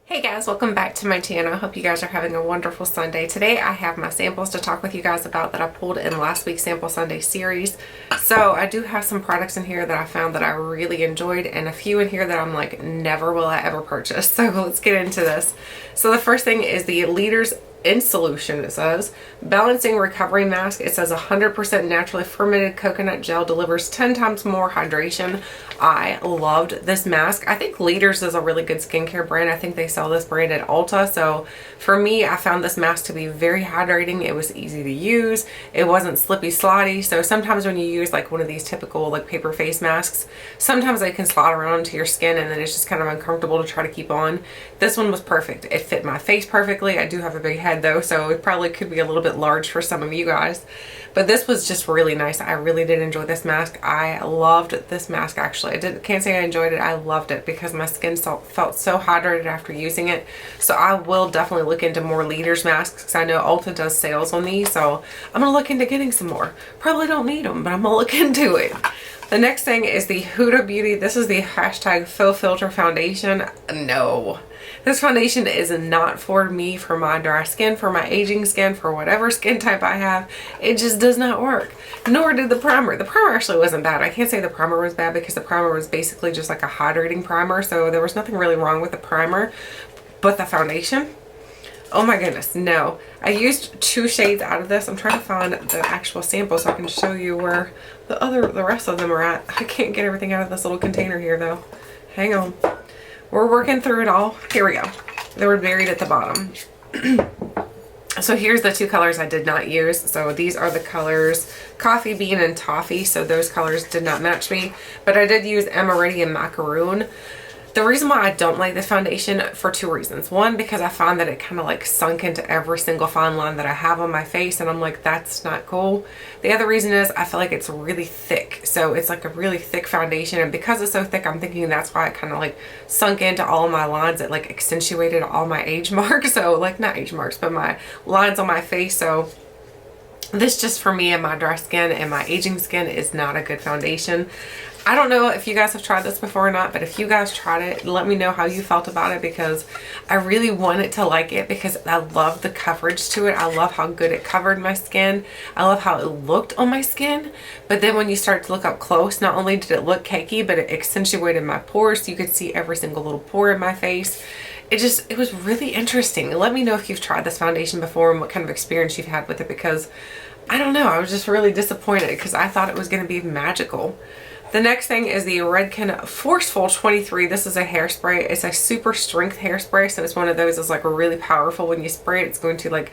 Hey guys, welcome back to my channel. I hope you guys are having a wonderful Sunday. Today I have my samples to talk with you guys about that I pulled in last week's Sample Sunday series. So I do have some products in here that I found that I really enjoyed and a few in here that I'm like, never will I ever purchase. So let's get into this. So the first thing is the Leaders in Solution. It says Balancing Recovery Mask. It says 100% naturally fermented coconut gel delivers 10 times more hydration. I loved this mask. I think Leaders is a really good skincare brand. I think they sell this brand at Ulta. So for me, I found this mask to be very hydrating. It was easy to use. It wasn't slippy slotty. So sometimes when you use like one of these typical like paper face masks, sometimes they can slide around to your skin and then it's just kind of uncomfortable to try to keep on. This one was perfect. It fit my face perfectly. I do have a big head though, so it probably could be a little bit large for some of you guys. But this was just really nice. I really did enjoy this mask. I loved this mask actually. Can't say I enjoyed it. I loved it because my skin felt so hydrated after using it. So I will definitely look into more Leaders masks because I know Ulta does sales on these. So I'm going to look into getting some more. Probably don't need them, but I'm going to look into it. The next thing is the Huda Beauty. This is the hashtag Faux Filter Foundation. No. This foundation is not for me, for my dry skin, for my aging skin, for whatever skin type I have. It just does not work. Nor did the primer. The primer actually wasn't bad. I can't say the primer was bad because the primer was basically just like a hydrating primer. So there was nothing really wrong with the primer. But the foundation? Oh my goodness, no. I used 2 shades out of this. I'm trying to find the actual sample so I can show you where the rest of them are at. I can't get everything out of this little container here though. Hang on. We're working through it all. Here we go. They were buried at the bottom. So here's the 2 colors I did not use. So these are the colors Coffee Bean and Toffee. So those colors did not match me. But I did use Emerald and Macaroon. The reason why I don't like this foundation for 2 reasons. One, because I find that it kind of like sunk into every single fine line that I have on my face and I'm like, that's not cool. The other reason is I feel like it's really thick. So it's like a really thick foundation, and because it's so thick, I'm thinking that's why it kind of like sunk into all my lines. It like accentuated all my age marks. So like not age marks, but my lines on my face. So this just for me and my dry skin and my aging skin is not a good foundation. I don't know if you guys have tried this before or not, but if you guys tried it, let me know how you felt about it because I really wanted to like it because I love the coverage to it. I love how good it covered my skin. I love how it looked on my skin. But then when you start to look up close, not only did it look cakey, but it accentuated my pores so you could see every single little pore in my face. It was really interesting. Let me know if you've tried this foundation before and what kind of experience you've had with it because I don't know, I was just really disappointed because I thought it was going to be magical. The next thing is the Redken Foreceful 23. This is a hairspray. It's a super strength hairspray, so it's one of those that's like really powerful. When you spray it, it's going to like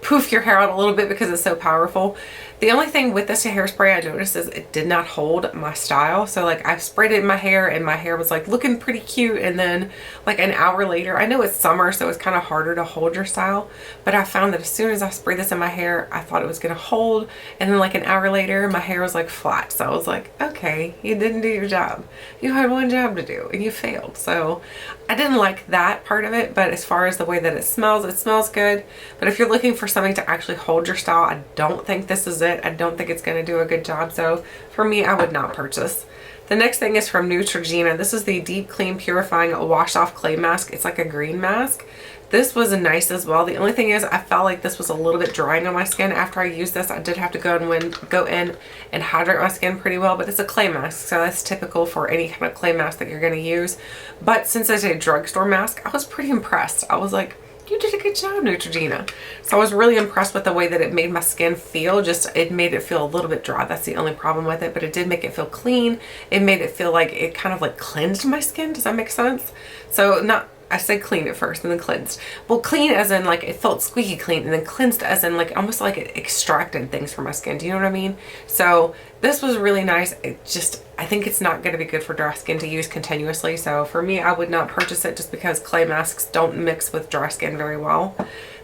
poof your hair out a little bit because it's so powerful. The only thing with this hairspray I noticed is it did not hold my style. So like I sprayed it in my hair and my hair was like looking pretty cute, and then like an hour later, I know it's summer so it's kind of harder to hold your style, but I found that as soon as I sprayed this in my hair, I thought it was gonna hold, and then like an hour later my hair was like flat. So I was like, okay, you didn't do your job. You had one job to do and you failed. So I didn't like that part of it, but as far as the way that it smells good. But if you're looking for something to actually hold your style, I don't think this is it. I don't think it's going to do a good job. So for me, I would not purchase. The next thing is from Neutrogena. This is the Deep Clean Purifying Wash Off Clay Mask. It's like a green mask. This was nice as well. The only thing is I felt like this was a little bit drying on my skin. After I used this, I did have to go in and hydrate my skin pretty well, but it's a clay mask, so that's typical for any kind of clay mask that you're going to use. But since it's a drugstore mask, I was pretty impressed. I was like, you did a good job, Neutrogena. So I was really impressed with the way that it made my skin feel. Just it made it feel a little bit dry. That's the only problem with it, but it did make it feel clean. It made it feel like it kind of like cleansed my skin. Does that make sense? So not, I said clean at first and then cleansed. Well, clean as in like it felt squeaky clean, and then cleansed as in like almost like it extracted things from my skin. Do you know what I mean? So this was really nice. It just, I think it's not going to be good for dry skin to use continuously. So for me, I would not purchase it just because clay masks don't mix with dry skin very well.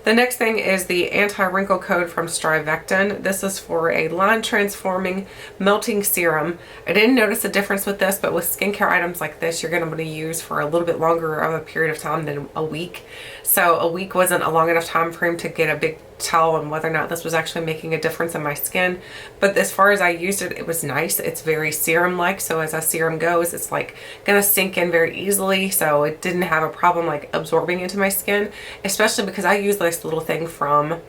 The next thing is the Anti-Wrinkle Code from StriVectin. This is for a line transforming melting serum. I didn't notice a difference with this, but with skincare items like this, you're going to want to use for a little bit longer of a period of time than a week. So a week wasn't a long enough time frame to get a big tell on whether or not this was actually making a difference in my skin. But as far as I used it, it was nice. It's very serum-like, so as a serum goes, it's like gonna sink in very easily, so it didn't have a problem like absorbing into my skin, especially because I use this little thing from,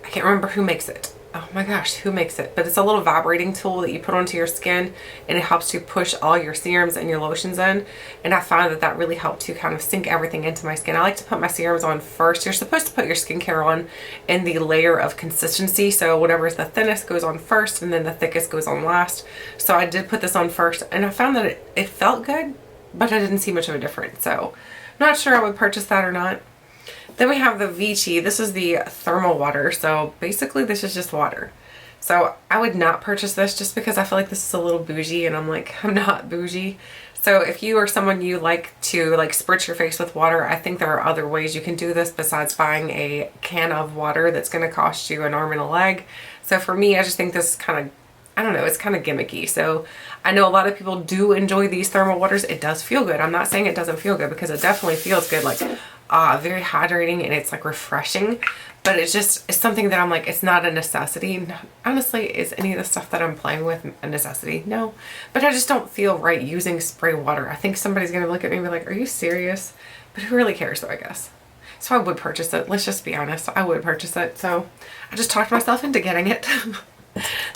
I can't remember who makes it. Oh my gosh, who makes it? But it's a little vibrating tool that you put onto your skin, and it helps to push all your serums and your lotions in. And I found that that really helped to kind of sink everything into my skin. I like to put my serums on first. You're supposed to put your skincare on in the layer of consistency. So whatever is the thinnest goes on first, and then the thickest goes on last. So I did put this on first, and I found that it felt good, but I didn't see much of a difference. So I'm not sure I would purchase that or not. Then we have the Vichy. This is the thermal water. So basically this is just water. So I would not purchase this just because I feel like this is a little bougie, and I'm like, I'm not bougie. So if you are someone you like to like spritz your face with water, I think there are other ways you can do this besides buying a can of water that's going to cost you an arm and a leg. So for me, I just think this is kind of, I don't know, it's kind of gimmicky. So I know a lot of people do enjoy these thermal waters. It does feel good. I'm not saying it doesn't feel good, because it definitely feels good. Like, very hydrating, and it's like refreshing, but it's something that I'm like, it's not a necessity. Honestly, is any of the stuff that I'm playing with a necessity? No, but I just don't feel right using spray water. I think somebody's going to look at me and be like, are you serious? But who really cares though, I guess. So I would purchase it. Let's just be honest. I would purchase it. So I just talked myself into getting it.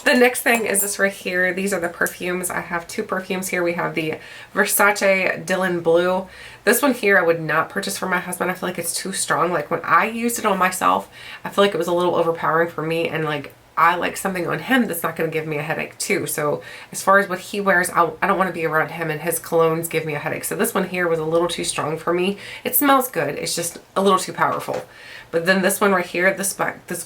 The next thing is this right here. These are the perfumes. I have two perfumes here. We have the Versace Dylan Blue. This one here I would not purchase for my husband. I feel like it's too strong. Like when I used it on myself, I feel like it was a little overpowering for me, and like I like something on him that's not going to give me a headache too. So as far as what he wears, I don't want to be around him, and his colognes give me a headache. So this one here was a little too strong for me. It smells good. It's just a little too powerful. But then this one right here, this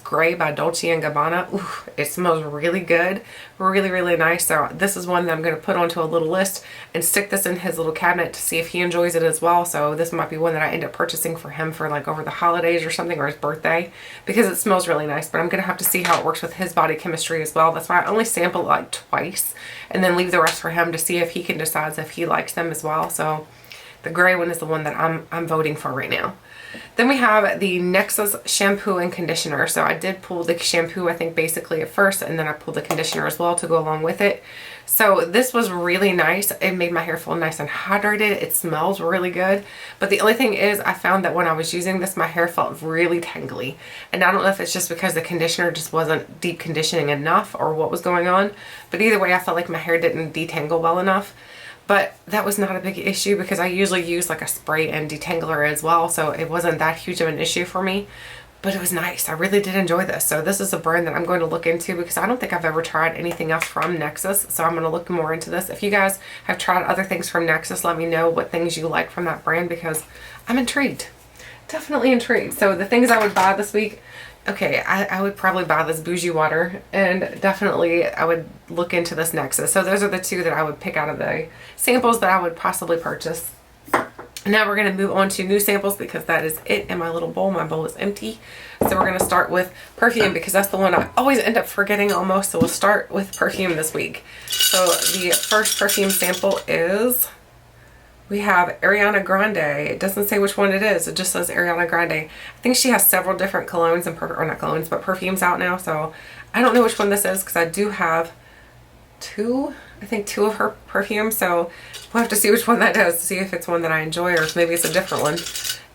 gray by Dolce and Gabbana, ooh, it smells really good. Really, really nice. So this is one that I'm going to put onto a little list and stick this in his little cabinet to see if he enjoys it as well. So this might be one that I end up purchasing for him for like over the holidays or something, or his birthday, because it smells really nice. But I'm going to have to see how it works with his body chemistry as well. That's why I only sample it like twice and then leave the rest for him to see if he can decide if he likes them as well. So the gray one is the one that I'm voting for right now. Then we have the Nexus shampoo and conditioner. So I did pull the shampoo, I think, basically at first, and then I pulled the conditioner as well to go along with it. So this was really nice. It made my hair feel nice and hydrated. It smells really good. But the only thing is, I found that when I was using this, my hair felt really tangly. And I don't know if it's just because the conditioner just wasn't deep conditioning enough or what was going on. But either way, I felt like my hair didn't detangle well enough. But that was not a big issue because I usually use like a spray and detangler as well. So it wasn't that huge of an issue for me. But it was nice. I really did enjoy this. So this is a brand that I'm going to look into because I don't think I've ever tried anything else from Nexus. So I'm going to look more into this. If you guys have tried other things from Nexus, let me know what things you like from that brand because I'm intrigued. Definitely intrigued. So the things I would buy this week, okay, I would probably buy this bougie water, and definitely I would look into this Nexus. So those are the two that I would pick out of the samples that I would possibly purchase. Now we're going to move on to new samples because that is it in my little bowl. My bowl is empty. So we're going to start with perfume because that's the one I always end up forgetting almost. So we'll start with perfume this week. So the first perfume sample is, we have Ariana Grande. It doesn't say which one it is. It just says Ariana Grande. I think she has several different colognes and, or not colognes, but perfumes out now. So I don't know which one this is because I do have two of her perfumes. So we'll have to see which one that is to see if it's one that I enjoy or if maybe it's a different one.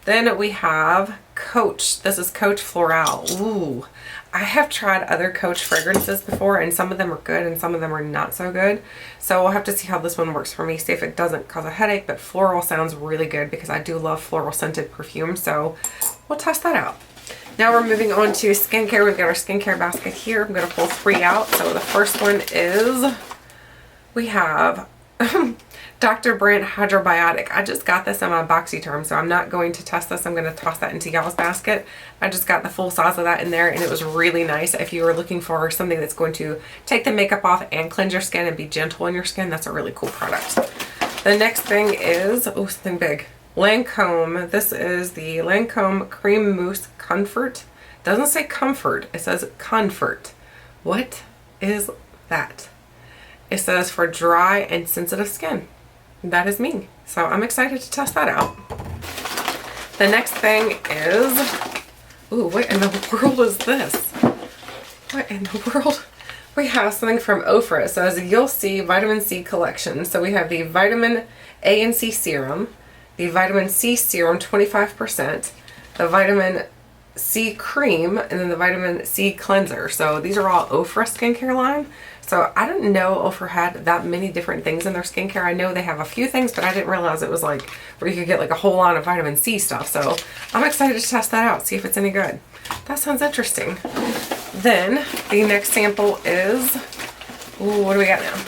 Then we have Coach. This is Coach Floral. Ooh, I have tried other Coach fragrances before and some of them are good and some of them are not so good. So we'll have to see how this one works for me, see if it doesn't cause a headache, but floral sounds really good because I do love floral scented perfume. So we'll test that out. Now we're moving on to skincare. We've got our skincare basket here. I'm going to pull 3 out. So the first one is, we have Dr. Brandt Hydrobiotic. I just got this on my BoxyTerm, so I'm not going to test this. I'm going to toss that into y'all's basket. I just got the full size of that in there, and it was really nice. If you are looking for something that's going to take the makeup off and cleanse your skin and be gentle on your skin, that's a really cool product. The next thing is, oh, something big. Lancome. This is the Lancome Cream Mousse Comfort. It doesn't say comfort, it says comfort. What is that? It says for dry and sensitive skin. That is me. So I'm excited to test that out. The next thing is Ooh, what in the world is this? What in the world? We have something from Ofra. It says, You'll See Vitamin C Collection. So we have the Vitamin A and C Serum, the Vitamin C Serum 25%, the Vitamin C Cream, and then the Vitamin C Cleanser. So these are all Ofra skincare line. So I didn't know Ofra had that many different things in their skincare. I know they have a few things, but I didn't realize it was like where you could get like a whole line of vitamin C stuff. So I'm excited to test that out, see if it's any good. That sounds interesting. Then the next sample is, ooh, what do we got now?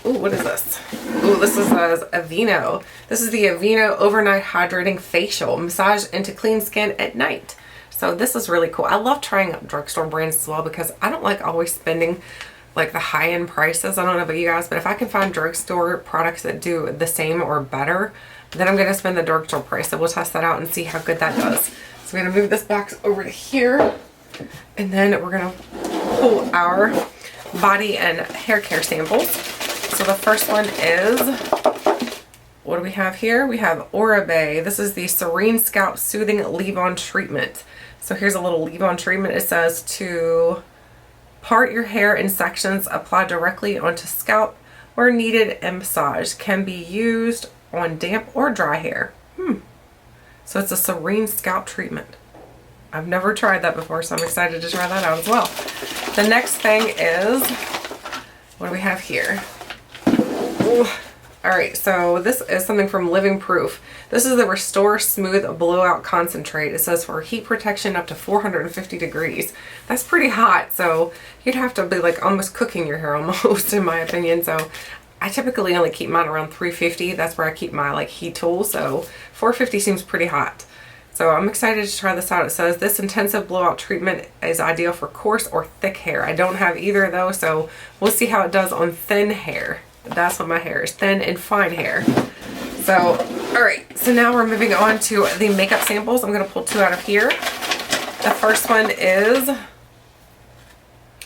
Ooh, what is this? Ooh, this is Aveeno. This is the Aveeno Overnight Hydrating Facial. Massage into clean skin at night. So this is really cool. I love trying out drugstore brands as well because I don't like always spending like the high-end prices. I don't know about you guys, but if I can find drugstore products that do the same or better, then I'm going to spend the drugstore price. So we'll test that out and see how good that does. So we're going to move this box over to here. And then we're going to pull our body and hair care samples. So the first one is, what do we have here? We have Oribe. This is the Serene Scalp Soothing Leave-On Treatment. So here's a little leave-on treatment. It says to part your hair in sections, apply directly onto scalp where needed, and massage. Can be used on damp or dry hair. So it's a Serene Scalp Treatment. I've never tried that before, so I'm excited to try that out as well. The next thing is, what do we have here? Ooh. All right, so this is something from Living Proof. This is the Restore Smooth Blowout Concentrate. It says for heat protection up to 450 degrees. That's pretty hot, so you'd have to be like almost cooking your hair almost, in my opinion. So I typically only keep mine around 350. That's where I keep my like heat tool, so 450 seems pretty hot. So I'm excited to try this out. It says this intensive blowout treatment is ideal for coarse or thick hair. I don't have either of those, so we'll see how it does on thin hair. That's what my hair is, thin and fine hair. So, all right, so now we're moving on to the makeup samples. I'm gonna pull two out of here. The first one is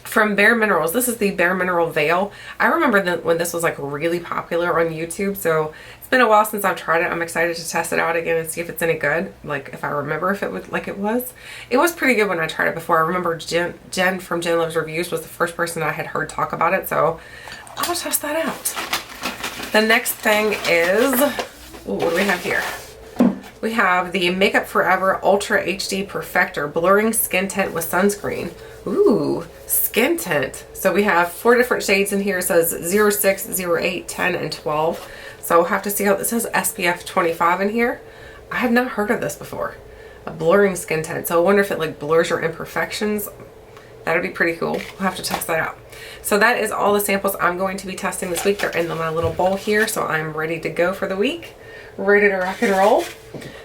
from Bare Minerals. This is the Bare Mineral Veil. I remember that when this was like really popular on YouTube, so it's been a while since I've tried it. I'm excited to test it out again and see if it's any good. Like if I remember if it was like it was. It was pretty good when I tried it before. I remember Jen from Jen Loves Reviews was the first person I had heard talk about it, so I'll test that out. The next thing is, ooh, what do we have here? We have the Makeup Forever Ultra HD Perfector Blurring Skin Tint with Sunscreen. Ooh, skin tint. So we have 4 different shades in here. It says 06, 08, 10, and 12. So we'll have to see how this says SPF 25 in here. I have not heard of this before. A blurring skin tint. So I wonder if it like blurs your imperfections. That'd be pretty cool. We'll have to test that out. So that is all the samples I'm going to be testing this week. They're in my little bowl here. So I'm ready to go for the week. Ready to rock and roll.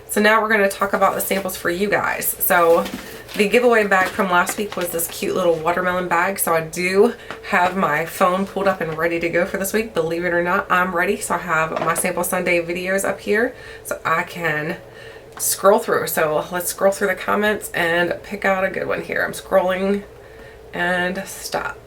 So now we're going to talk about the samples for you guys. So the giveaway bag from last week was this cute little watermelon bag. So I do have my phone pulled up and ready to go for this week. Believe it or not, I'm ready. So I have my Sample Sunday videos up here so I can scroll through. So let's scroll through the comments and pick out a good one here. I'm scrolling and stop.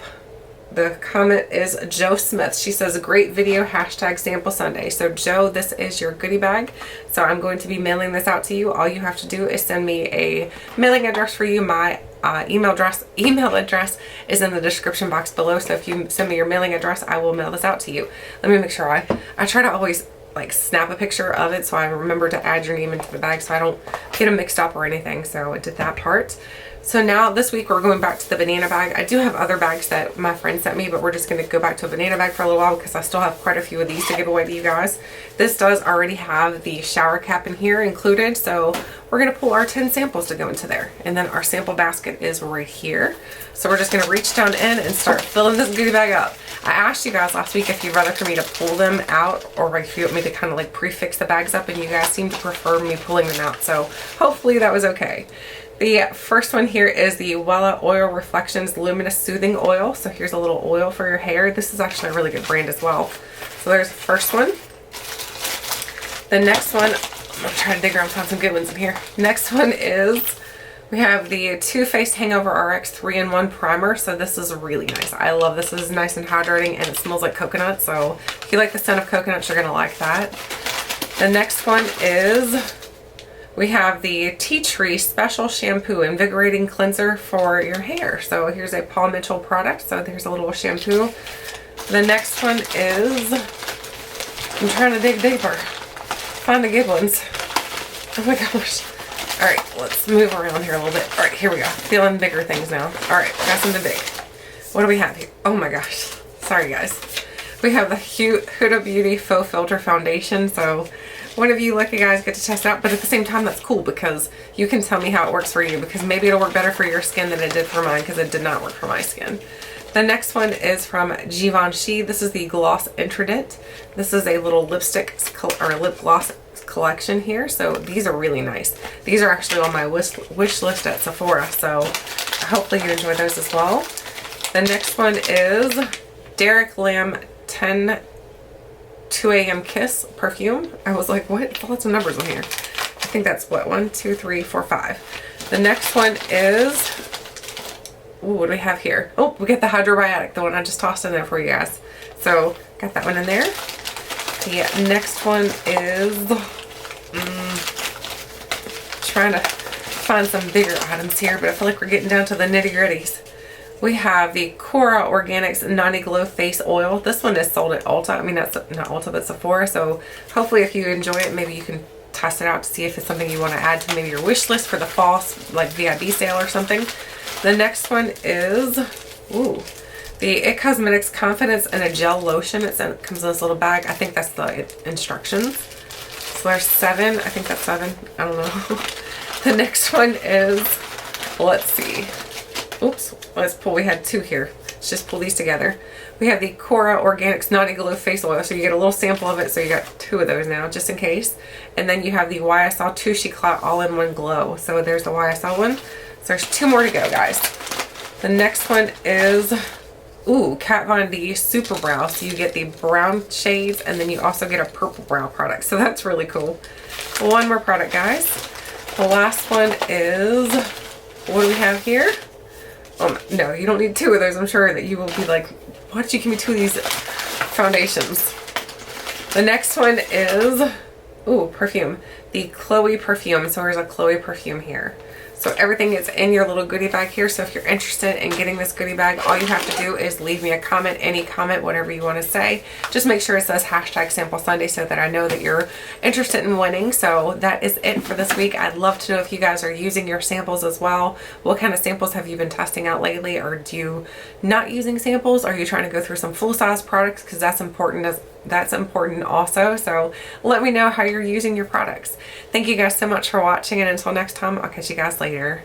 The comment is Joe Smith. She says, great video, hashtag Sample Sunday. So Joe, this is your goodie bag. So I'm going to be mailing this out to you. All you have to do is send me a mailing address for you. My email address is in the description box below. So if you send me your mailing address, I will mail this out to you. Let me make sure I try to always like snap a picture of it so I remember to add your name into the bag so I don't get them mixed up or anything. So I did that part. So now this week we're going back to the banana bag. I do have other bags that my friend sent me, but we're just going to go back to a banana bag for a little while because I still have quite a few of these to give away to you guys. This does already have the shower cap in here included, so we're going to pull our 10 samples to go into there. And then our sample basket is right here. So we're just going to reach down in and start filling this goodie bag up. I asked you guys last week if you'd rather for me to pull them out or if you want me to kind of like prefix the bags up, and you guys seem to prefer me pulling them out. So hopefully that was okay. The first one here is the Wella Oil Reflections Luminous Soothing Oil. So here's a little oil for your hair. This is actually a really good brand as well. So there's the first one. The next one, I'm trying to dig around and find some good ones in here. Next one is, we have the Too Faced Hangover RX 3-in-1 Primer. So this is really nice. I love this. This is nice and hydrating and it smells like coconut. So if you like the scent of coconuts, you're going to like that. The next one is We have the Tea Tree Special Shampoo Invigorating Cleanser for your hair. So here's a Paul Mitchell product. So there's a little shampoo. The next one is, I'm trying to dig deeper. Find the good ones. Oh my gosh. All right, let's move around here a little bit. All right, here we go. Feeling bigger things now. All right, got something big. What do we have here? Oh my gosh. Sorry guys. We have the Huda Beauty Faux Filter Foundation. So one of you lucky guys get to test it out, but at the same time that's cool because you can tell me how it works for you, because maybe it'll work better for your skin than it did for mine, because it did not work for my skin. The next one is from Givenchy. This is the Gloss Intradent. This is a little lipstick or lip gloss collection here. So these are really nice. These are actually on my wish list at Sephora. So hopefully you enjoy those as well. The next one is Derek Lam 10 2 a.m. Kiss perfume. I was like, what? Lots of numbers on here. I think that's what? 1, 2, 3, 4, 5. The next one is, ooh, what do we have here? Oh, we get the Hydrobiotic, the one I just tossed in there for you guys. So got that one in there. The next one is, trying to find some bigger items here, but I feel like we're getting down to the nitty gritties. We have the Cora Organics 90 Glow Face Oil. This one is sold at Ulta. I mean, that's not Ulta, but Sephora. So hopefully if you enjoy it, maybe you can test it out to see if it's something you want to add to maybe your wish list for the fall, like VIB sale or something. The next one is, ooh, the IT Cosmetics Confidence in a Gel Lotion. It comes in this little bag. I think that's the instructions. So there's 7. I think that's 7. I don't know. The next one is, let's see. Oops, let's pull, we had 2 here. Let's just pull these together. We have the Cora Organics 90 Glow Face Oil. So you get a little sample of it. So you got 2 of those now, just in case. And then you have the YSL Tushy Clout All-in-One Glow. So there's the YSL one. So there's 2 more to go, guys. The next one is, ooh, Kat Von D Super Brow. So you get the brown shades and then you also get a purple brow product. So that's really cool. 1 more product, guys. The last one is, what do we have here? No, you don't need 2 of those. I'm sure that you will be like, why did you give me 2 of these foundations? The next one is, ooh, perfume. The Chloe perfume. So there's a Chloe perfume here. So everything is in your little goodie bag here. So if you're interested in getting this goodie bag, all you have to do is leave me a comment, any comment, whatever you want to say. Just make sure it says #SampleSunday so that I know that you're interested in winning. So that is it for this week. I'd love to know if you guys are using your samples as well. What kind of samples have you been testing out lately? Or do you not using samples? Are you trying to go through some full size products? Because that's important also. So let me know how you're using your products. Thank you guys so much for watching, and until next time, I'll catch you guys later.